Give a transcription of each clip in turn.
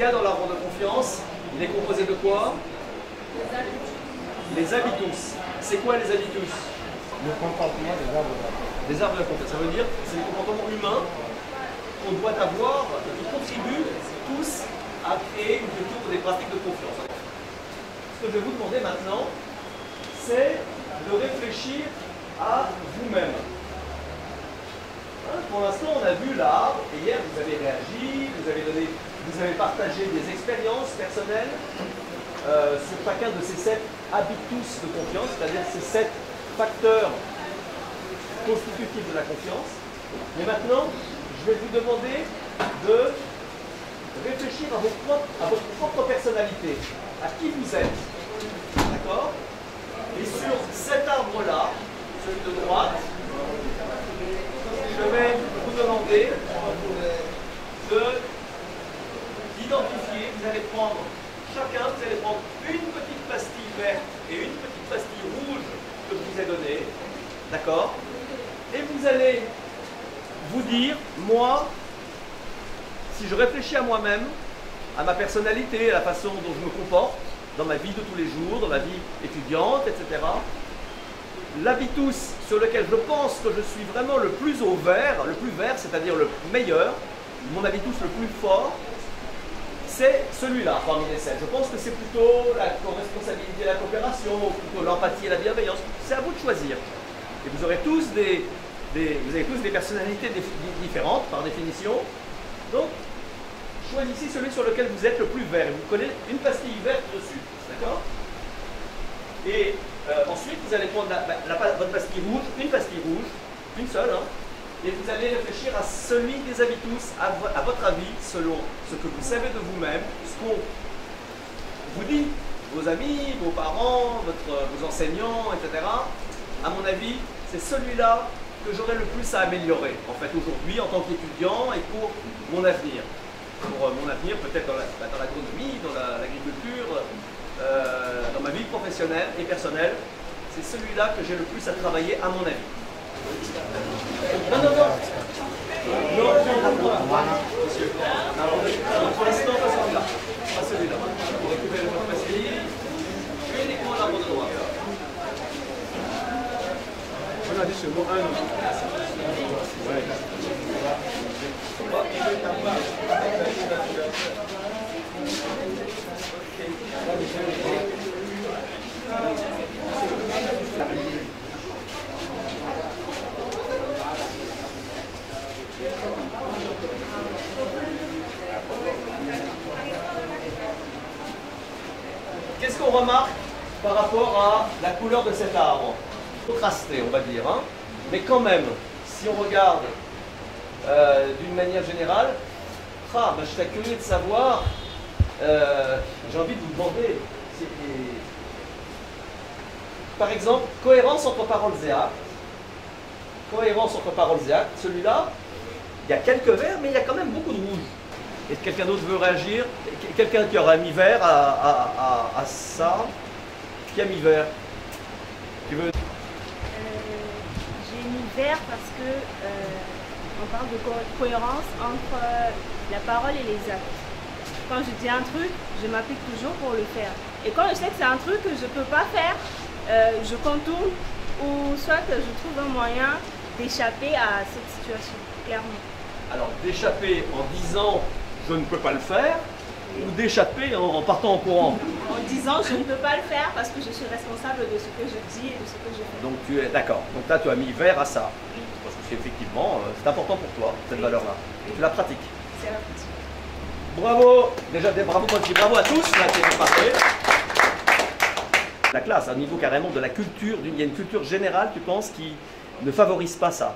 qu'il y a dans l'arbre de confiance, il est composé de quoi? Les habitus. C'est quoi les habitus? Le comportement des arbres. Des arbres de confiance. Ça veut dire c'est le comportement humain qu'on doit avoir et qui contribuent tous à créer une culture ou des pratiques de confiance. Ce que je vais vous demander maintenant, c'est de réfléchir à vous-même. Hein, pour l'instant, on a vu l'arbre, et hier vous avez réagi, vous avez partagé des expériences personnelles sur chacun de ces 7 habitus de confiance, c'est-à-dire ces 7 facteurs constitutifs de la confiance. Mais maintenant, je vais vous demander de réfléchir à votre propre personnalité, à qui vous êtes. D'accord? Et sur cet arbre-là, celui de droite, je vais vous demander d'identifier, vous allez prendre chacun, vous allez prendre une petite pastille verte et une petite pastille rouge que je vous ai donnée. D'accord? Et vous allez vous dire, moi, si je réfléchis à moi-même, à ma personnalité, à la façon dont je me comporte dans ma vie de tous les jours, dans ma vie étudiante, etc., l'habitus sur lequel je pense que je suis vraiment le plus vert, c'est-à-dire le meilleur, mon habitus le plus fort, c'est celui-là parmi les 7. Je pense que c'est plutôt la co-responsabilité et la coopération, ou plutôt l'empathie et la bienveillance. C'est à vous de choisir. Et vous aurez tous des personnalités différentes par définition. Donc, choisissez celui sur lequel vous êtes le plus vert. Vous collez une pastille verte dessus. D'accord? Et ensuite, vous allez prendre votre pastille rouge, une seule, hein, et vous allez réfléchir à celui des habitus, à votre avis, selon ce que vous savez de vous-même, ce qu'on vous dit, vos amis, vos parents, vos enseignants, etc. À mon avis, c'est celui-là que j'aurai le plus à améliorer, en fait, aujourd'hui, en tant qu'étudiant et pour mon avenir. Pour mon avenir, peut-être dans l'agronomie, dans l'agriculture, dans ma vie professionnelle et personnelle, c'est celui-là que j'ai le plus à travailler, à mon avis. Non. Monsieur. Pour l'instant, pas celui-là. Pas celui-là. Pour récupérer votre pastille, uniquement l'arbre de droite. On a dit ce mot 1. Ouais. Qu'est-ce qu'on remarque par rapport à la couleur de cet arbre? Contrasté, on va dire, hein? Mais quand même, si on regarde d'une manière générale, je serais curieux de savoir, j'ai envie de vous demander, par exemple, cohérence entre paroles et actes. Cohérence entre paroles et actes, celui-là, il y a quelques verts, mais il y a quand même beaucoup de rouge. Est-ce que quelqu'un d'autre veut réagir? Quelqu'un qui aura mis vert à ça? Qui a mis vert? Tu veux? J'ai mis vert parce que on parle de cohérence entre la parole et les actes. Quand je dis un truc, je m'applique toujours pour le faire. Et quand je sais que c'est un truc que je ne peux pas faire, je contourne ou soit je trouve un moyen d'échapper à cette situation, clairement. Alors, d'échapper en disant je ne peux pas le faire, ou d'échapper en partant en courant? En disant je ne peux pas le faire parce que je suis responsable de ce que je dis et de ce que je fais. Donc tu es d'accord. Donc là tu as mis vert à ça. Parce que c'est effectivement, c'est important pour toi, cette valeur-là. Tu la pratiques. C'est la pratique. Bravo! Déjà, bravo, moi je dis bravo à tous, là, c'est parfait. La classe, au niveau carrément de la culture, il y a une culture générale, tu penses, qui ne favorise pas ça.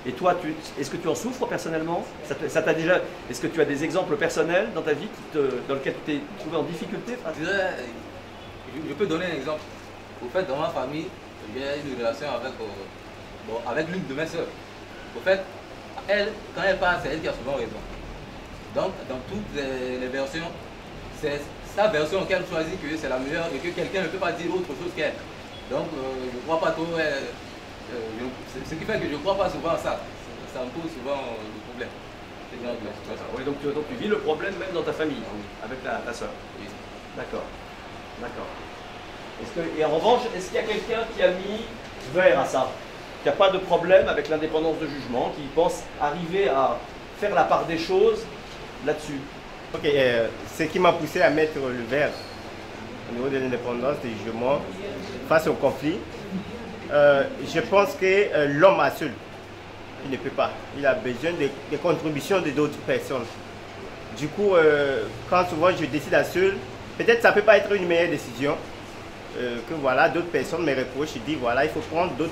Et toi, est-ce que tu en souffres personnellement? Ça t'a déjà. Est-ce que tu as des exemples personnels dans ta vie dans lesquels tu t'es trouvé en difficulté? Je peux donner un exemple. Au fait, dans ma famille, j'ai une relation avec l'une de mes soeurs. Au fait, elle, quand elle parle, c'est elle qui a souvent raison. Donc, dans toutes les versions, c'est sa version qu'elle choisit que c'est la meilleure et que quelqu'un ne peut pas dire autre chose qu'elle. Donc, je ne crois pas trop. Ce qui fait que je ne crois pas souvent à ça. Ça me pose souvent le problème. Oui, donc tu vis le problème même dans ta famille, avec ta soeur. Oui. D'accord. D'accord. Et en revanche, est-ce qu'il y a quelqu'un qui a mis vert à ça? Qui n'a pas de problème avec l'indépendance de jugement, qui pense arriver à faire la part des choses là-dessus? Ok, ce qui m'a poussé à mettre le vert au niveau de l'indépendance de jugement face au conflit, je pense que l'homme à seul, il ne peut pas. Il a besoin des contributions de d'autres personnes. Du coup, quand souvent je décide à seul, peut-être ça ne peut pas être une meilleure décision. Que voilà, d'autres personnes me reprochent et disent voilà, il faut prendre l'autre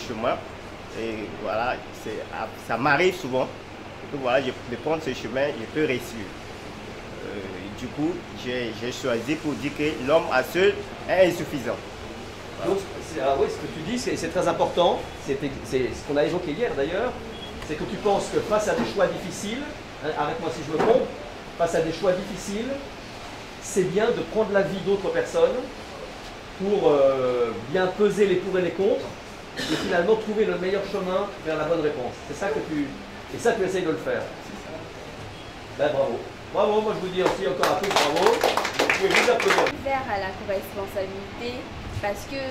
chemin. Et voilà, ça m'arrive souvent. Que voilà, je peux prendre ce chemin, je peux réussir. Du coup, j'ai choisi pour dire que l'homme à seul est insuffisant. Donc, oui, ce que tu dis, c'est très important. C'est ce qu'on a évoqué hier d'ailleurs. C'est que tu penses que face à des choix difficiles, hein, arrête-moi si je me trompe, face à des choix difficiles, c'est bien de prendre l'avis d'autres personnes pour bien peser les pour et les contre et finalement trouver le meilleur chemin vers la bonne réponse. C'est ça que tu essayes de le faire. Ben, bravo. Bravo, moi je vous dis aussi encore à tous bravo. Vous pouvez vous applaudir. Vers à la co-responsabilité parce que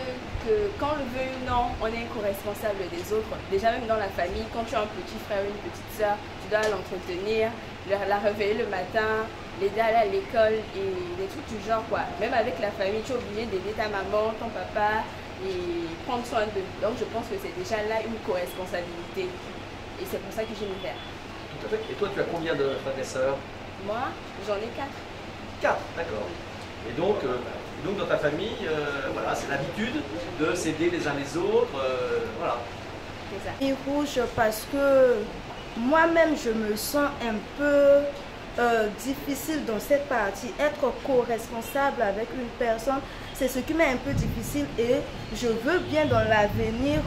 quand on le veut ou non, on est co-responsable des autres. Déjà même dans la famille, quand tu as un petit frère ou une petite soeur, tu dois l'entretenir, la réveiller le matin, l'aider à aller à l'école et des trucs du genre quoi. Même avec la famille, tu es obligé d'aider ta maman, ton papa et prendre soin d'eux. Donc je pense que c'est déjà là une co-responsabilité. Et c'est pour ça que j'ai mis vert. Tout à fait. Et toi, tu as combien de frères et sœurs? Moi, j'en ai 4. 4, d'accord. Et donc dans ta famille, voilà, c'est l'habitude de s'aider les uns les autres, voilà. C'est ça. Et rouge parce que moi-même je me sens un peu difficile dans cette partie. Être co-responsable avec une personne, c'est ce qui m'est un peu difficile et je veux bien dans l'avenir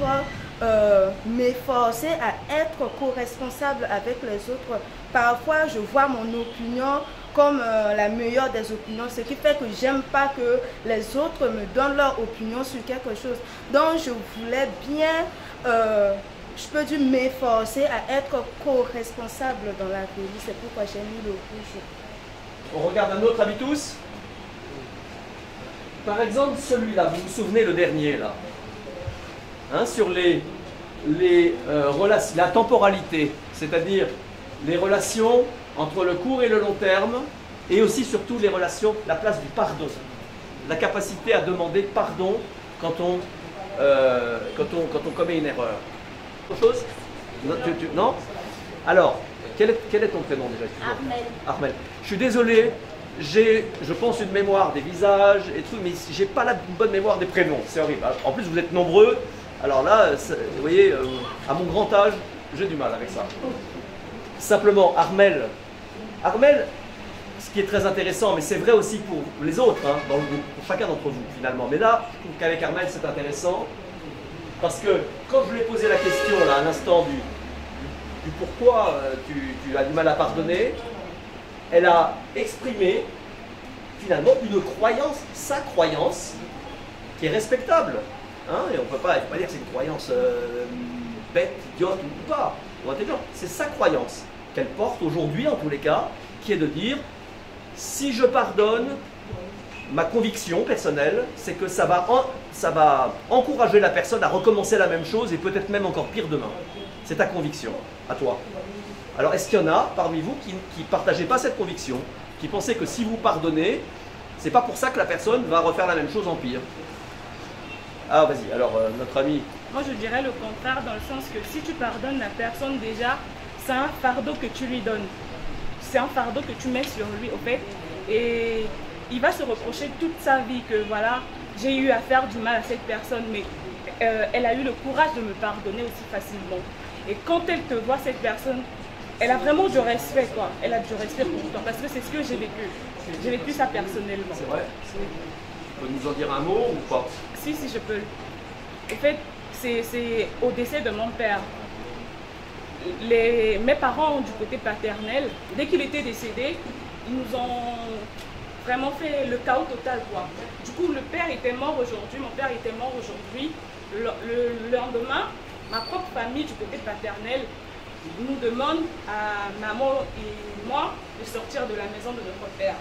m'efforcer à être co-responsable avec les autres. Parfois, je vois mon opinion comme la meilleure des opinions, ce qui fait que j'aime pas que les autres me donnent leur opinion sur quelque chose. Donc, je voulais bien, je peux dire, m'efforcer à être co-responsable dans la vie. C'est pourquoi j'ai mis le rouge. On regarde un autre habitus. Par exemple, celui-là, vous vous souvenez le dernier là, hein, sur la temporalité, c'est-à-dire les relations entre le court et le long terme, et aussi surtout les relations, la place du pardon, la capacité à demander pardon quand on commet une erreur. Autre chose? Non? Alors, quel est ton prénom déjà? Armel. Armel. Je suis désolé, j'ai, je pense, une mémoire des visages et tout, mais j'ai pas la bonne mémoire des prénoms, c'est horrible. En plus, vous êtes nombreux, alors là, vous voyez, à mon grand âge, j'ai du mal avec ça. Simplement, Armel, ce qui est très intéressant, mais c'est vrai aussi pour les autres, hein, dans le groupe, pour chacun d'entre vous finalement. Mais là, je trouve qu'avec Armel, c'est intéressant, parce que quand je lui ai posé la question, là, à l'instant du pourquoi tu as du mal à pardonner, elle a exprimé finalement une croyance, sa croyance, qui est respectable. Hein, et on ne peut pas dire que c'est une croyance bête, idiote ou pas, ou intelligente. C'est sa croyance qu'elle porte aujourd'hui, en tous les cas, qui est de dire, si je pardonne, ma conviction personnelle, c'est que ça va encourager la personne à recommencer la même chose et peut-être même encore pire demain. C'est ta conviction, à toi. Alors, est-ce qu'il y en a parmi vous qui ne partageaient pas cette conviction, qui pensaient que si vous pardonnez, c'est pas pour ça que la personne va refaire la même chose en pire? Ah, vas-y, alors, notre ami. Moi, je dirais le contraire, dans le sens que si tu pardonnes la personne, déjà, c'est un fardeau que tu lui donnes. C'est un fardeau que tu mets sur lui, au fait. Et il va se reprocher toute sa vie que, voilà, j'ai eu à faire du mal à cette personne, mais elle a eu le courage de me pardonner aussi facilement. Et quand elle te voit, cette personne, elle a vraiment du respect, quoi. Elle a du respect pour toi, parce que c'est ce que j'ai vécu. J'ai vécu ça personnellement. C'est vrai? Tu peux nous en dire un mot ou pas? Si, je peux. En fait, c'est au décès de mon père. Mes parents, du côté paternel, dès qu'il était décédé, ils nous ont vraiment fait le chaos total, quoi. Du coup, le père était mort aujourd'hui, mon père était mort aujourd'hui. Le lendemain, ma propre famille, du côté paternel, nous demandent à maman et moi de sortir de la maison de notre père.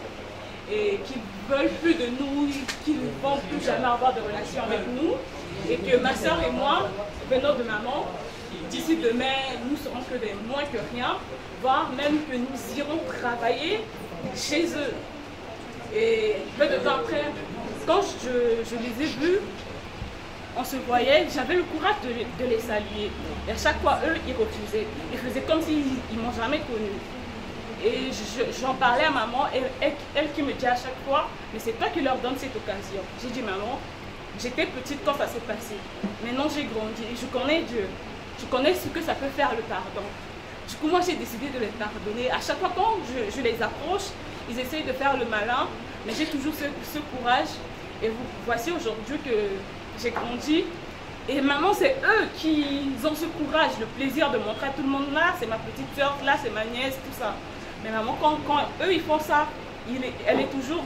Et qu'ils ne veulent plus de nous, qu'ils ne vont plus jamais avoir de relation avec nous. Et que ma soeur et moi, venant de maman, d'ici demain, nous serons que des moins que rien, voire même que nous irons travailler chez eux. Et peu de temps après, quand je les ai vus, on se voyait, j'avais le courage de les saluer. Et à chaque fois, eux, ils refusaient. Ils faisaient comme s'ils ne m'ont jamais connu. Et j'en parlais à maman, et elle qui me dit à chaque fois, mais c'est toi qui leur donne cette occasion. J'ai dit, maman, j'étais petite quand ça s'est passé. Maintenant, j'ai grandi et je connais Dieu. Je connais ce que ça peut faire le pardon. Du coup, moi, j'ai décidé de les pardonner. À chaque fois, quand je les approche, ils essayent de faire le malin, mais j'ai toujours ce courage. Et voici aujourd'hui que j'ai grandi. Et maman, c'est eux qui ont ce courage, le plaisir de montrer à tout le monde, là, c'est ma petite soeur, là, c'est ma nièce, tout ça. Mais maman, quand eux, ils font ça, elle est toujours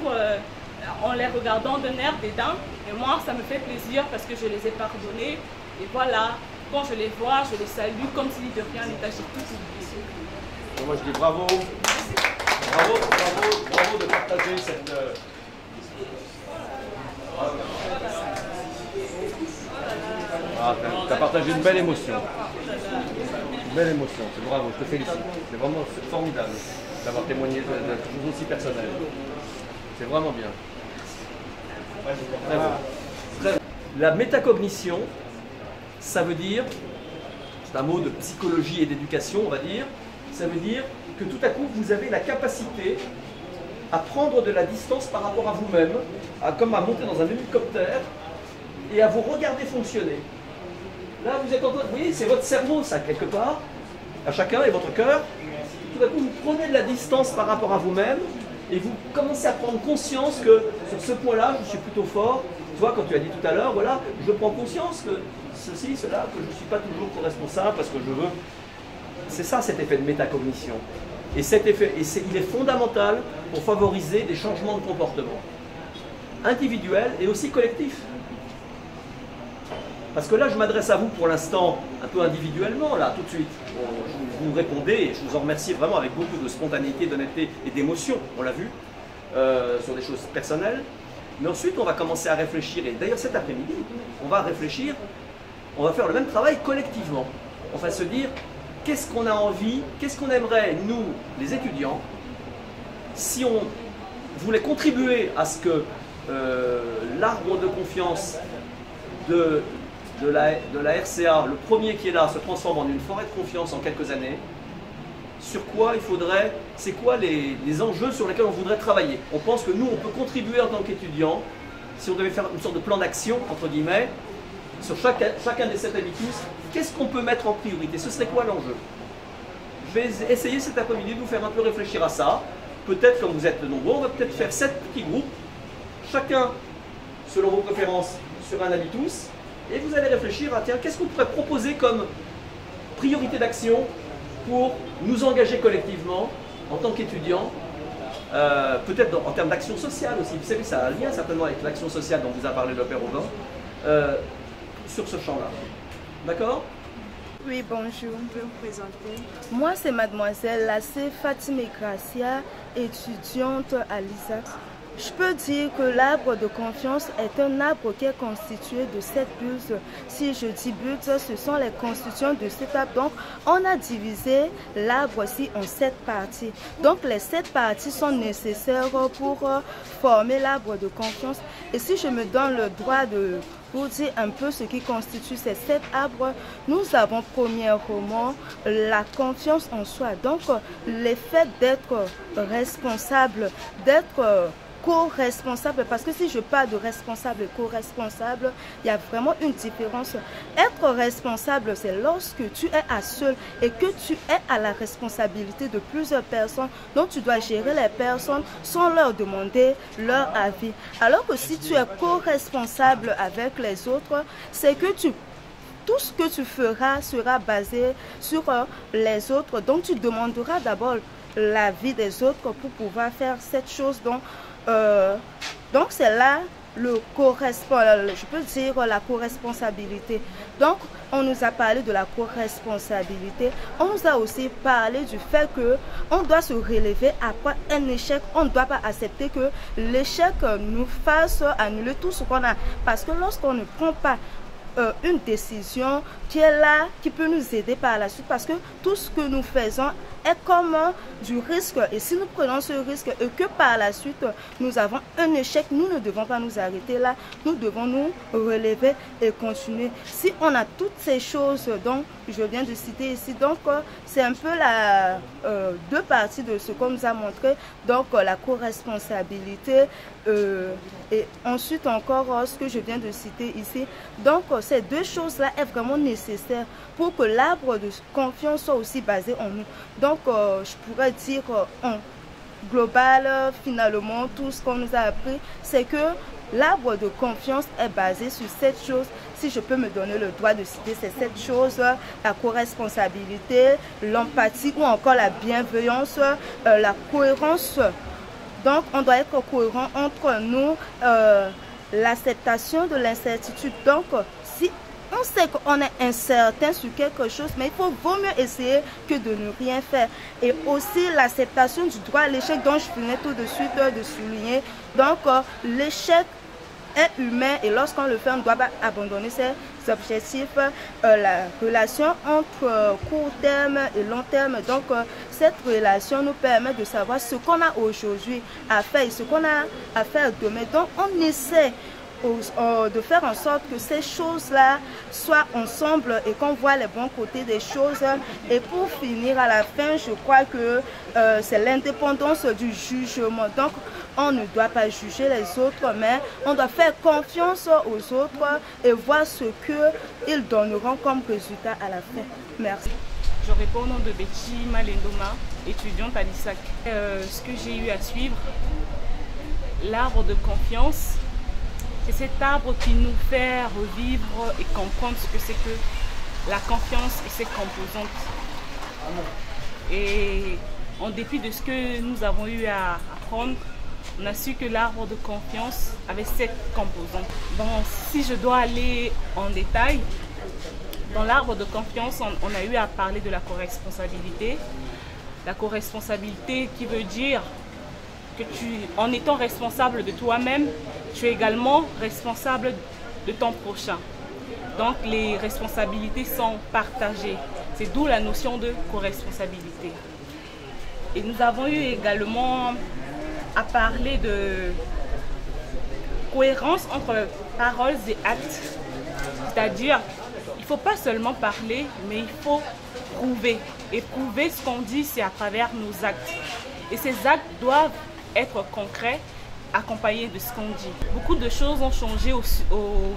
en les regardant d'un air dédain. Et moi, ça me fait plaisir parce que je les ai pardonnés. Et voilà, quand je les vois, je les salue comme si de rien n'était. J'ai tout oublié. Moi, je dis bravo. Bravo, bravo, bravo de partager cette... Ah, tu as partagé une belle émotion. Une belle émotion, c'est bravo, je te félicite. C'est vraiment formidable d'avoir témoigné de choses aussi personnelles. C'est vraiment bien. Très bon. La métacognition, ça veut dire, c'est un mot de psychologie et d'éducation, on va dire, ça veut dire que tout à coup, vous avez la capacité à prendre de la distance par rapport à vous-même, comme à monter dans un hélicoptère et à vous regarder fonctionner. Là, vous êtes en train, vous voyez, c'est votre cerveau, ça, quelque part, à chacun et votre cœur. Tout à coup, vous prenez de la distance par rapport à vous-même et vous commencez à prendre conscience que sur ce point-là, je suis plutôt fort. Tu vois, quand tu as dit tout à l'heure, voilà, je prends conscience que ceci, cela, que je ne suis pas toujours co-responsable parce que je veux. C'est ça, cet effet de métacognition. Et cet effet, il est fondamental pour favoriser des changements de comportement individuels et aussi collectifs. Parce que là, je m'adresse à vous pour l'instant un peu individuellement, là, tout de suite. Vous me répondez, et je vous en remercie vraiment avec beaucoup de spontanéité, d'honnêteté et d'émotion, on l'a vu, sur des choses personnelles. Mais ensuite, on va commencer à réfléchir, et d'ailleurs cet après-midi, on va réfléchir, on va faire le même travail collectivement. On va se dire, qu'est-ce qu'on a envie, qu'est-ce qu'on aimerait, nous, les étudiants, si on voulait contribuer à ce que l'arbre de confiance de la RCA, le premier qui est là, se transforme en une forêt de confiance en quelques années. Sur quoi il faudrait, c'est quoi les enjeux sur lesquels on voudrait travailler? On pense que nous, on peut contribuer en tant qu'étudiants, si on devait faire une sorte de plan d'action, entre guillemets, sur chacun des 7 habitus, qu'est-ce qu'on peut mettre en priorité? Ce serait quoi l'enjeu? Je vais essayer cet après-midi de vous faire un peu réfléchir à ça. Peut-être, comme vous êtes nombreux, on va peut-être faire 7 petits groupes, chacun selon vos préférences sur un habitus, et vous allez réfléchir à, tiens, qu'est-ce qu'on pourrait proposer comme priorité d'action pour nous engager collectivement en tant qu'étudiants, peut-être en termes d'action sociale aussi. Vous savez, ça a un lien certainement avec l'action sociale dont vous a parlé le Père Aubin, sur ce champ-là. D'accord? Oui, bonjour. Je peux me présenter. Moi, c'est mademoiselle Lassé Fatimé Gracia, étudiante à l'ISAC. Je peux dire que l'arbre de confiance est un arbre qui est constitué de 7 bulles. Si je dis bulles, ce sont les constituants de cet arbre. Donc, on a divisé l'arbre-ci en 7 parties. Donc, les 7 parties sont nécessaires pour former l'arbre de confiance. Et si je me donne le droit de vous dire un peu ce qui constitue ces 7 arbres, nous avons premièrement la confiance en soi. Donc, l'effet d'être responsable, d'être co-responsable, parce que si je parle de responsable et co-responsable, il y a vraiment une différence. Être responsable, c'est lorsque tu es à seul et que tu es à la responsabilité de plusieurs personnes, donc tu dois gérer les personnes sans leur demander leur avis. Alors que si tu es co-responsable avec les autres, c'est que tout ce que tu feras sera basé sur les autres, donc tu demanderas d'abord l'avis des autres pour pouvoir faire cette chose. Donc c'est là je peux dire la co-responsabilité. Donc on nous a parlé de la co-responsabilité. On nous a aussi parlé du fait qu'on doit se relever après un échec. On ne doit pas accepter que l'échec nous fasse annuler tout ce qu'on a. Parce que lorsqu'on ne prend pas une décision qui est là, qui peut nous aider par la suite, parce que tout ce que nous faisons est comme du risque, et si nous prenons ce risque et que par la suite nous avons un échec, nous ne devons pas nous arrêter là, nous devons nous relever et continuer. Si on a toutes ces choses dont je viens de citer ici, donc c'est un peu la deux parties de ce qu'on nous a montré, donc la co-responsabilité et ensuite encore ce que je viens de citer ici. Donc ces deux choses-là est vraiment nécessaire pour que l'arbre de confiance soit aussi basé en nous. Donc je pourrais dire en global, finalement, tout ce qu'on nous a appris, c'est que l'arbre de confiance est basé sur 7 choses. Si je peux me donner le droit de citer ces 7 choses, la co-responsabilité, l'empathie ou encore la bienveillance, la cohérence. Donc on doit être cohérent entre nous, l'acceptation de l'incertitude. Donc si on sait qu'on est incertain sur quelque chose, mais il vaut mieux essayer que de ne rien faire. Et aussi l'acceptation du droit à l'échec dont je venais tout de suite de souligner. Donc l'échec est humain et lorsqu'on le fait, on ne doit pas abandonner ses objectifs. La relation entre court terme et long terme, donc cette relation nous permet de savoir ce qu'on a aujourd'hui à faire et ce qu'on a à faire demain. Donc on essaie de faire en sorte que ces choses-là soient ensemble et qu'on voit les bons côtés des choses. Et pour finir, à la fin, je crois que c'est l'indépendance du jugement. Donc, on ne doit pas juger les autres, mais on doit faire confiance aux autres et voir ce qu'ils donneront comme résultat à la fin. Merci. Je réponds au nom de Betty Malendoma, étudiante à l'ISAC. Ce que j'ai eu à suivre, l'arbre de confiance, c'est cet arbre qui nous fait revivre et comprendre ce que c'est que la confiance et ses composantes. Et en dépit de ce que nous avons eu à apprendre, on a su que l'arbre de confiance avait 7 composantes. Bon, si je dois aller en détail, dans l'arbre de confiance, on a eu à parler de la co-responsabilité. La co-responsabilité qui veut dire que en étant responsable de toi-même, tu es également responsable de ton prochain. Donc les responsabilités sont partagées. C'est d'où la notion de co-responsabilité. Et nous avons eu également à parler de cohérence entre paroles et actes. C'est-à-dire, il ne faut pas seulement parler, mais il faut prouver. Et prouver ce qu'on dit, c'est à travers nos actes. Et ces actes doivent être concrets, accompagnés de ce qu'on dit. Beaucoup de choses ont changé au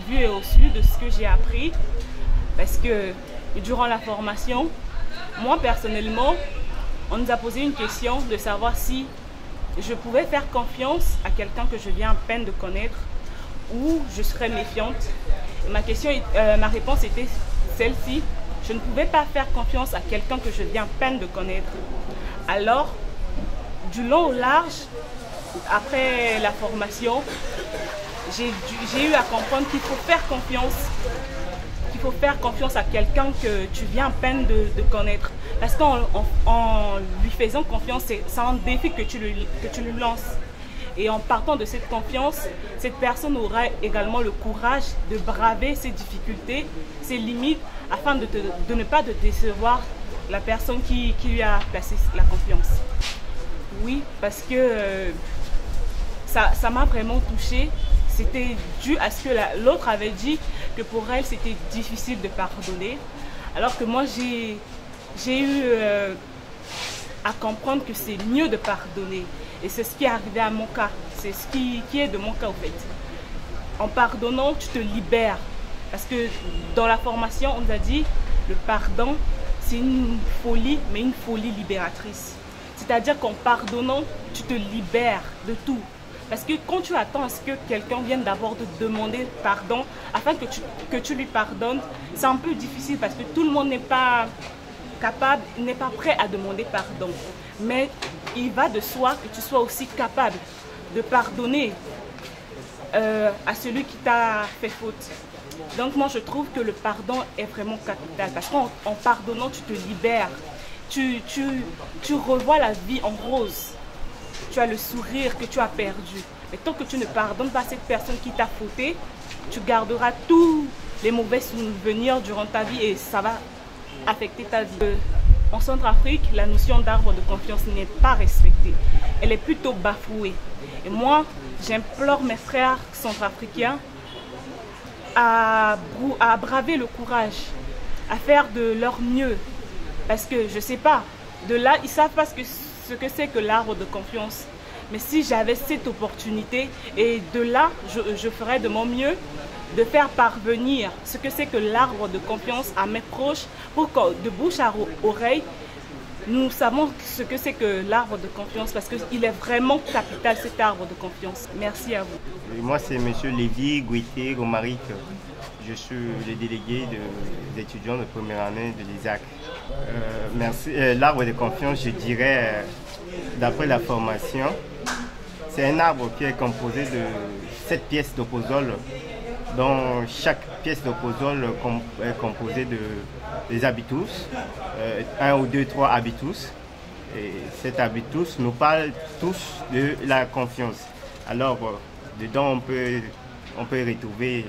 vu et au su de ce que j'ai appris. Parce que durant la formation, moi personnellement, on nous a posé une question de savoir si je pouvais faire confiance à quelqu'un que je viens à peine de connaître ou je serais méfiante. Ma réponse était celle-ci. Je ne pouvais pas faire confiance à quelqu'un que je viens à peine de connaître. Alors, du long au large, après la formation, j'ai eu à comprendre qu'il faut faire confiance. Qu'il faut faire confiance à quelqu'un que tu viens à peine de connaître. Parce qu'en lui faisant confiance, c'est un défi que tu lui lances. Et en partant de cette confiance, cette personne aura également le courage de braver ses difficultés, ses limites, afin de ne pas décevoir la personne qui lui a placé la confiance. Oui, parce que ça m'a vraiment touchée. C'était dû à ce que l'autre avait dit que pour elle, c'était difficile de pardonner. Alors que moi, j'ai eu à comprendre que c'est mieux de pardonner. Et c'est ce qui est arrivé à mon cas. C'est ce qui est de mon cas, en fait. En pardonnant, tu te libères. Parce que dans la formation, on nous a dit le pardon, c'est une folie, mais une folie libératrice. C'est-à-dire qu'en pardonnant, tu te libères de tout. Parce que quand tu attends à ce que quelqu'un vienne d'abord te demander pardon, afin que tu lui pardonnes, c'est un peu difficile parce que tout le monde n'est pas capable, n'est pas prêt à demander pardon. Mais il va de soi que tu sois aussi capable de pardonner à celui qui t'a fait faute. Donc moi je trouve que le pardon est vraiment capital parce qu'en pardonnant tu te libères, tu revois la vie en rose, tu as le sourire que tu as perdu. Mais tant que tu ne pardonnes pas cette personne qui t'a fauté, tu garderas tous les mauvais souvenirs durant ta vie et ça va affecter ta vie. En Centrafrique, la notion d'arbre de confiance n'est pas respectée. Elle est plutôt bafouée. Et moi, j'implore mes frères centrafricains à braver le courage, à faire de leur mieux. Parce que, je ne sais pas, de là, ils ne savent pas ce que c'est que l'arbre de confiance. Mais si j'avais cette opportunité, et de là, je ferais de mon mieux de faire parvenir ce que c'est que l'arbre de confiance à mes proches pour que de bouche à oreille, nous savons ce que c'est que l'arbre de confiance parce qu'il est vraiment capital cet arbre de confiance. Merci à vous. Et moi c'est M. Lévy Guité Romaric. Je suis le délégué des étudiants de première année de l'ISAC. Merci. L'arbre de confiance, je dirais, d'après la formation, c'est un arbre qui est composé de 7 pièces d'opposol, dont chaque pièce d'opposol est composée des habitus, 1 ou 2, 3 habitus. Et cet habitus nous parle tous de la confiance. Alors, dedans, on peut retrouver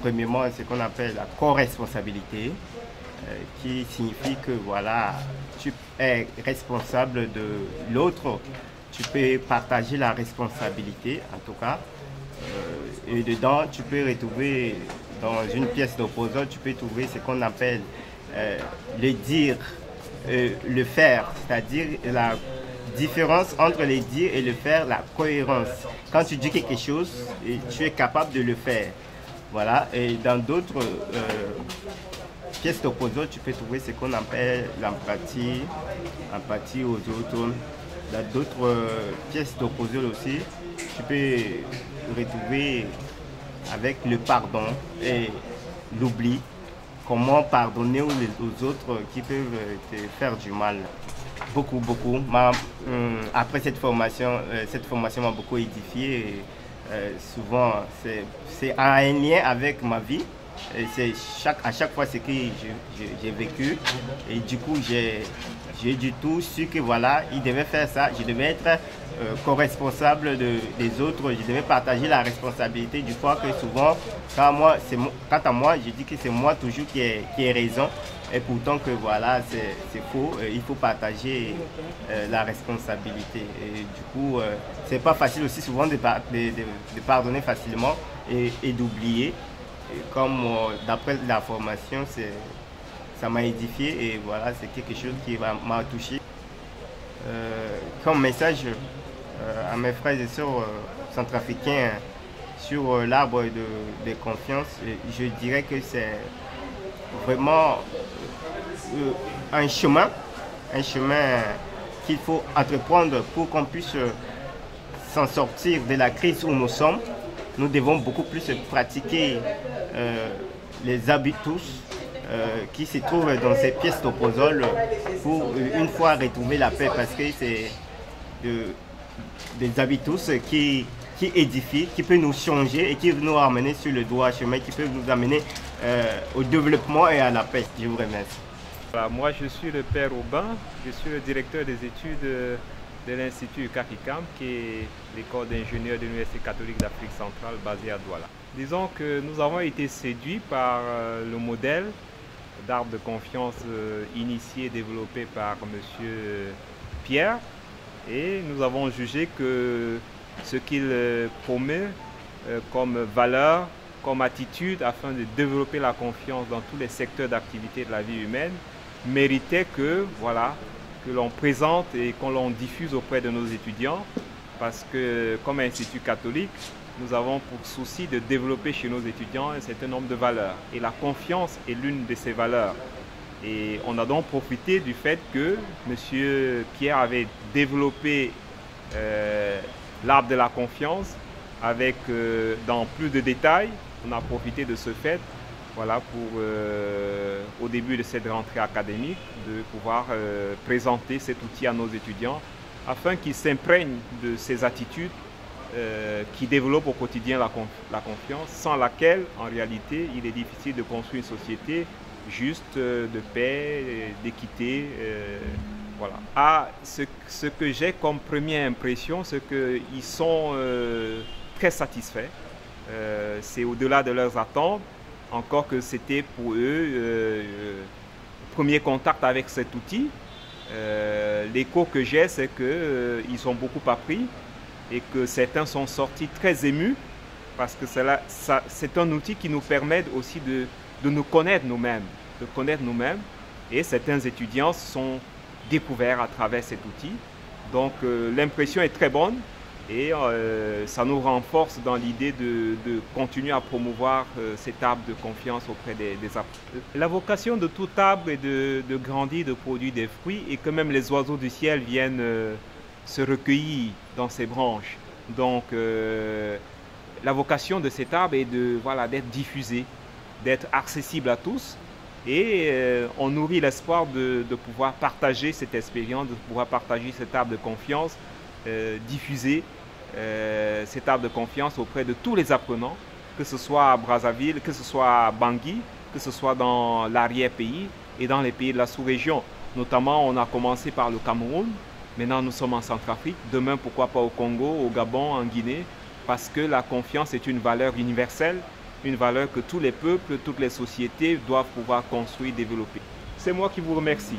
premièrement ce qu'on appelle la co-responsabilité, qui signifie que voilà, tu es responsable de l'autre, tu peux partager la responsabilité en tout cas. Et dedans, tu peux retrouver dans une pièce d'opposol, tu peux trouver ce qu'on appelle le dire, le faire, c'est-à-dire la différence entre le dire et le faire, la cohérence. Quand tu dis quelque chose, tu es capable de le faire. Voilà, et dans d'autres pièces d'opposol, tu peux trouver ce qu'on appelle l'empathie, empathie aux autres. Dans d'autres pièces d'opposol aussi, tu peux retrouver avec le pardon et l'oubli, comment pardonner aux autres qui peuvent te faire du mal. Beaucoup. Après cette formation m'a beaucoup édifié. Et, souvent, c'est un lien avec ma vie. C'est à chaque fois ce que j'ai vécu. Et du coup, j'ai du tout su que voilà, il devait faire ça. Je devais être co-responsable des autres. Je devais partager la responsabilité du fait que souvent, quant à moi, je dis que c'est moi toujours qui ai raison. Et pourtant que voilà, c'est faux. Il faut partager la responsabilité. Et du coup, c'est pas facile aussi souvent de pardonner facilement et d'oublier. Comme d'après la formation, ça m'a édifié et voilà, c'est quelque chose qui m'a touché. Comme message à mes frères et sœurs centrafricains sur l'arbre de confiance, je dirais que c'est vraiment un chemin qu'il faut entreprendre pour qu'on puisse s'en sortir de la crise où nous sommes. Nous devons beaucoup plus pratiquer les habitus qui se trouvent dans ces pièces d'opposol pour une fois retrouver la paix, parce que c'est des habitus qui édifient, qui peuvent nous changer et qui nous ramener sur le droit chemin, qui peuvent nous amener au développement et à la paix. Je vous remercie. Voilà, moi je suis le père Aubin, je suis le directeur des études de l'Institut Kakikam, qui est l'école d'ingénieurs de l'Université catholique d'Afrique centrale basée à Douala. Disons que nous avons été séduits par le modèle d'arbre de confiance initié et développé par M. Pierre, et nous avons jugé que ce qu'il promet comme valeur, comme attitude afin de développer la confiance dans tous les secteurs d'activité de la vie humaine méritait que l'on présente et qu'on l'on diffuse auprès de nos étudiants, parce que comme Institut catholique, nous avons pour souci de développer chez nos étudiants un certain nombre de valeurs. Et la confiance est l'une de ces valeurs. Et on a donc profité du fait que M. Pierre avait développé l'arbre de la confiance avec, dans plus de détails. On a profité de ce fait, voilà, pour, au début de cette rentrée académique, de pouvoir présenter cet outil à nos étudiants afin qu'ils s'imprègnent de ces attitudes qui développe au quotidien la confiance, sans laquelle, en réalité, il est difficile de construire une société juste de paix, d'équité. Voilà. Ce que j'ai comme première impression, c'est qu'ils sont très satisfaits. C'est au-delà de leurs attentes, encore que c'était pour eux premier contact avec cet outil. L'écho que j'ai, c'est qu'ils ont beaucoup appris et que certains sont sortis très émus parce que c'est un outil qui nous permet aussi de nous connaître nous-mêmes, et certains étudiants sont découverts à travers cet outil. Donc l'impression est très bonne et ça nous renforce dans l'idée de continuer à promouvoir cet arbre de confiance auprès des arbres. La vocation de tout arbre est de grandir, de produire des fruits et que même les oiseaux du ciel viennent se recueillir dans ses branches. Donc la vocation de cet arbre est d'être diffusé, d'être accessible à tous. Et on nourrit l'espoir de pouvoir partager cette expérience, de pouvoir partager cet arbre de confiance, diffuser cet arbre de confiance auprès de tous les apprenants, que ce soit à Brazzaville, que ce soit à Bangui, que ce soit dans l'arrière-pays et dans les pays de la sous-région. Notamment, on a commencé par le Cameroun, maintenant nous sommes en Centrafrique, demain pourquoi pas au Congo, au Gabon, en Guinée, parce que la confiance est une valeur universelle, une valeur que tous les peuples, toutes les sociétés doivent pouvoir construire, développer. C'est moi qui vous remercie.